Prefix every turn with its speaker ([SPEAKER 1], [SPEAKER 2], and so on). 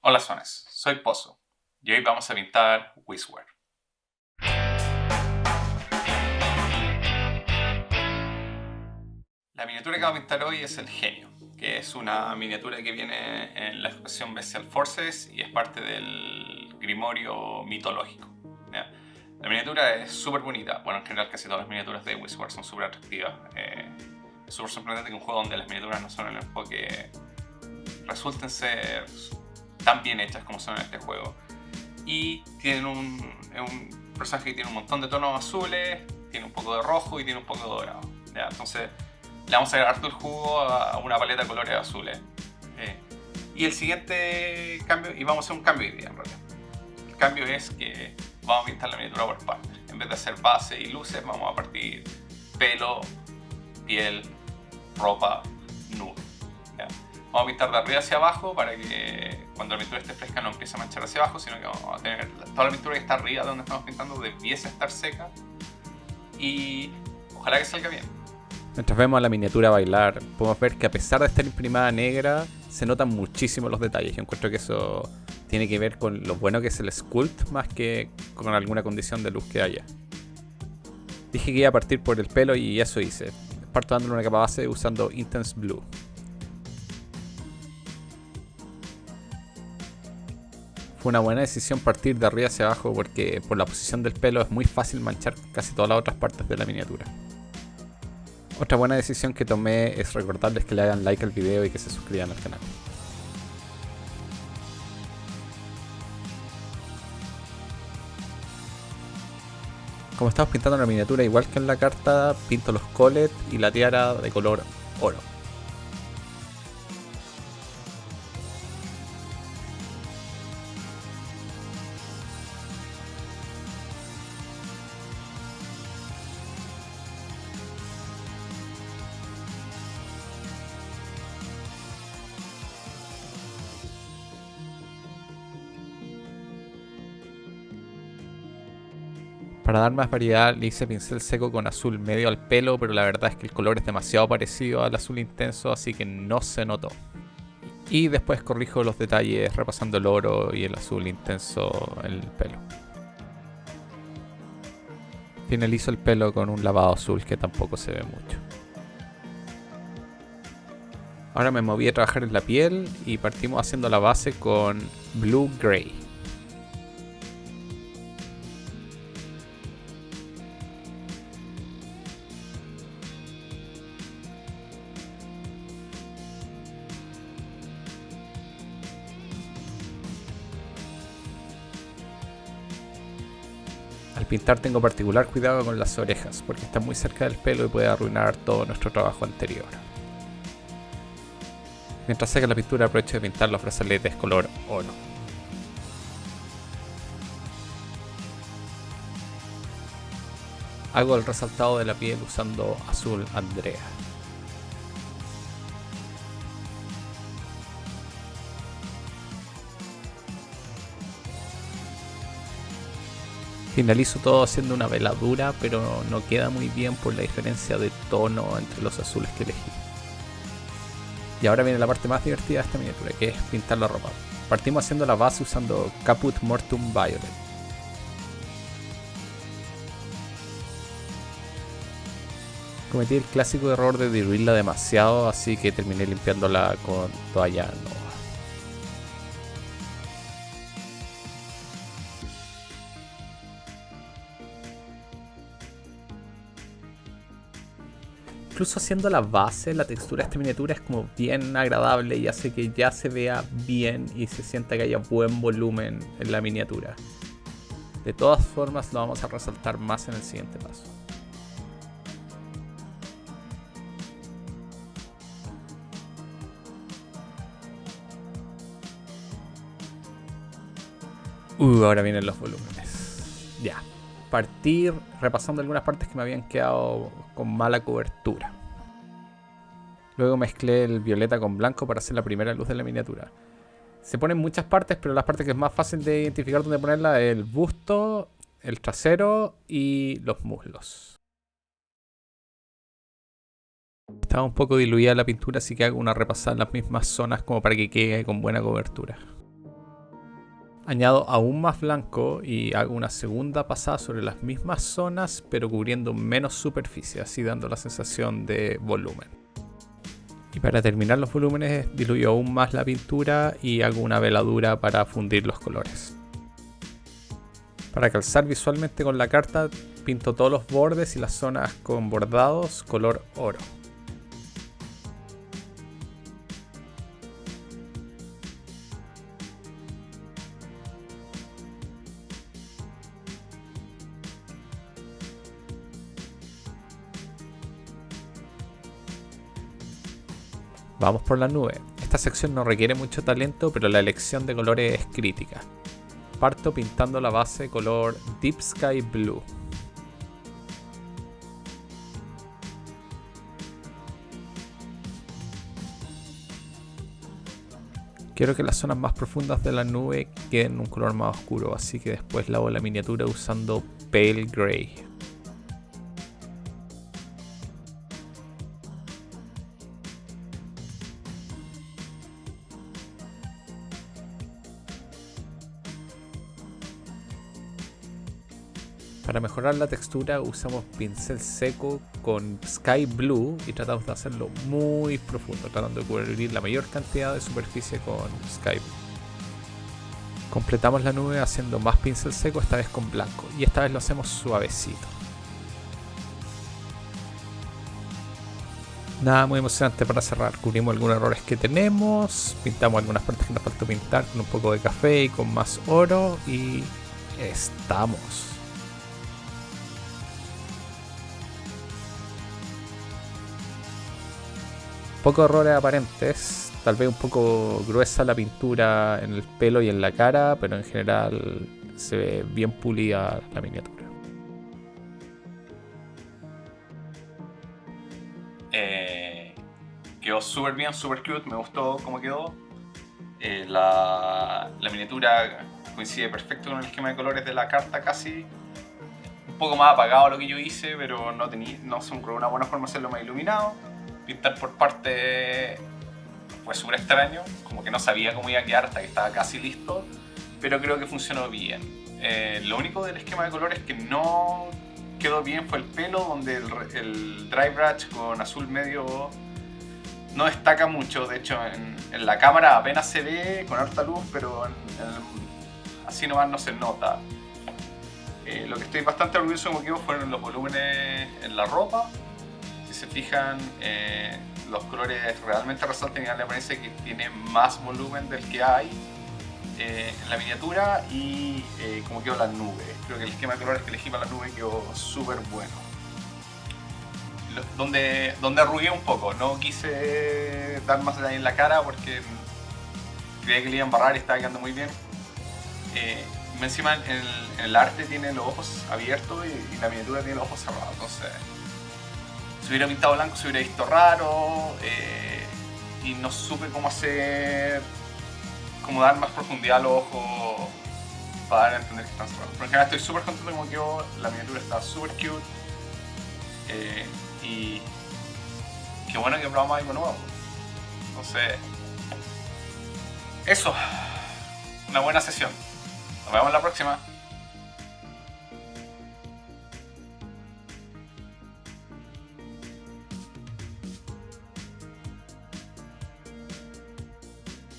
[SPEAKER 1] Hola Sones, soy Pozo y hoy vamos a pintar Wizware. La miniatura que vamos a pintar hoy es el Genio, que es una miniatura que viene en la expansión Bestial Forces y es parte del Grimorio mitológico. ¿Ya? La miniatura es súper bonita, bueno, en general casi todas las miniaturas de Wizware son súper atractivas. Es súper sorprendente que un juego donde las miniaturas no son el enfoque resulten ser tan bien hechas como son en este juego. Y tienen un personaje que tiene un montón de tonos azules, tiene un poco de rojo y tiene un poco de dorado. ¿Ya? Entonces le vamos a dar harto el jugo a una paleta de colores azules. Y el siguiente cambio, y vamos a hacer un cambio de idea en realidad. El cambio es que vamos a pintar la miniatura por partes. En vez de hacer base y luces, vamos a partir pelo, piel, ropa, nube. ¿Ya? Vamos a pintar de arriba hacia abajo para que cuando la pintura esté fresca no empiece a manchar hacia abajo, sino que vamos a tener toda la pintura que está arriba de donde estamos pintando debiese estar seca y ojalá que salga bien.
[SPEAKER 2] Mientras vemos a la miniatura bailar, podemos ver que a pesar de estar imprimida negra, se notan muchísimo los detalles. Yo encuentro que eso tiene que ver con lo bueno que es el sculpt más que con alguna condición de luz que haya. Dije que iba a partir por el pelo y eso hice. Parto dándole una capa base usando Intense Blue. Fue una buena decisión partir de arriba hacia abajo porque por la posición del pelo es muy fácil manchar casi todas las otras partes de la miniatura. Otra buena decisión que tomé es recordarles que le hagan like al video y que se suscriban al canal. Como estamos pintando la miniatura igual que en la carta, pinto los collets y la tiara de color oro. Para dar más variedad le hice pincel seco con azul medio al pelo, pero la verdad es que el color es demasiado parecido al azul intenso, así que no se notó. Y después corrijo los detalles repasando el oro y el azul intenso en el pelo. Finalizo el pelo con un lavado azul que tampoco se ve mucho. Ahora me moví a trabajar en la piel y partimos haciendo la base con Blue Gray. Al pintar tengo particular cuidado con las orejas porque están muy cerca del pelo y puede arruinar todo nuestro trabajo anterior. Mientras seca la pintura aprovecho de pintar los brazaletes color oro. Hago el resaltado de la piel usando azul Andrea. Finalizo todo haciendo una veladura, pero no queda muy bien por la diferencia de tono entre los azules que elegí. Y ahora viene la parte más divertida de esta miniatura, que es pintar la ropa. Partimos haciendo la base usando Caput Mortuum Violet. Cometí el clásico error de diluirla demasiado, así que terminé limpiándola con toalla nova. Incluso haciendo la base, la textura de esta miniatura es como bien agradable y hace que ya se vea bien y se sienta que haya buen volumen en la miniatura. De todas formas lo vamos a resaltar más en el siguiente paso. Ahora vienen los volúmenes. Ya. Partir repasando algunas partes que me habían quedado con mala cobertura. Luego mezclé el violeta con blanco para hacer la primera luz de la miniatura. Se ponen muchas partes, pero las partes que es más fácil de identificar dónde ponerla es el busto, el trasero y los muslos. Estaba un poco diluida la pintura, así que hago una repasada en las mismas zonas como para que quede con buena cobertura. Añado aún más blanco y hago una segunda pasada sobre las mismas zonas, pero cubriendo menos superficie, así dando la sensación de volumen. Y para terminar los volúmenes, diluyo aún más la pintura y hago una veladura para fundir los colores. Para calzar visualmente con la carta, pinto todos los bordes y las zonas con bordados color oro. Vamos por la nube. Esta sección no requiere mucho talento, pero la elección de colores es crítica. Parto pintando la base color Deep Sky Blue. Quiero que las zonas más profundas de la nube queden un color más oscuro, así que después lavo la miniatura usando Pale Gray. Para mejorar la textura usamos pincel seco con Sky Blue y tratamos de hacerlo muy profundo, tratando de cubrir la mayor cantidad de superficie con Sky Blue. Completamos la nube haciendo más pincel seco, esta vez con blanco, y esta vez lo hacemos suavecito. Nada muy emocionante para cerrar, cubrimos algunos errores que tenemos, pintamos algunas partes que nos faltó pintar con un poco de café y con más oro y estamos. Pocos errores aparentes, tal vez un poco gruesa la pintura en el pelo y en la cara, pero en general se ve bien pulida la miniatura.
[SPEAKER 1] Quedó súper bien, súper cute, me gustó cómo quedó. La miniatura coincide perfecto con el esquema de colores de la carta casi. Un poco más apagado lo que yo hice, pero no se me ocurrió una buena forma de hacerlo más iluminado. Pintar por parte fue súper extraño, como que no sabía cómo iba a quedar hasta que estaba casi listo, pero creo que funcionó bien. Lo único del esquema de colores que no quedó bien fue el pelo, donde el dry brush con azul medio no destaca mucho. De hecho en la cámara apenas se ve con harta luz, pero así nomás no se nota. Lo que estoy bastante orgulloso de cómo quedó fueron los volúmenes en la ropa. Si se fijan, los colores realmente resaltan y dan la apariencia que tiene más volumen del que hay en la miniatura. Y como quedó la nube, creo que el esquema de colores que elegí para la nube quedó súper bueno. Donde arrugué un poco, no quise dar más detalle en la cara porque creía que le iba a embarrar y estaba quedando muy bien. Encima en el arte tiene los ojos abiertos y la miniatura tiene los ojos cerrados, entonces si hubiera pintado blanco se hubiera visto raro y no supe cómo dar más profundidad a los ojos para dar a entender que están cerrados. Pero en general estoy súper contento de cómo quedó, la miniatura está súper cute y qué bueno que probamos algo nuevo. Entonces, eso, una buena sesión. Nos vemos la próxima.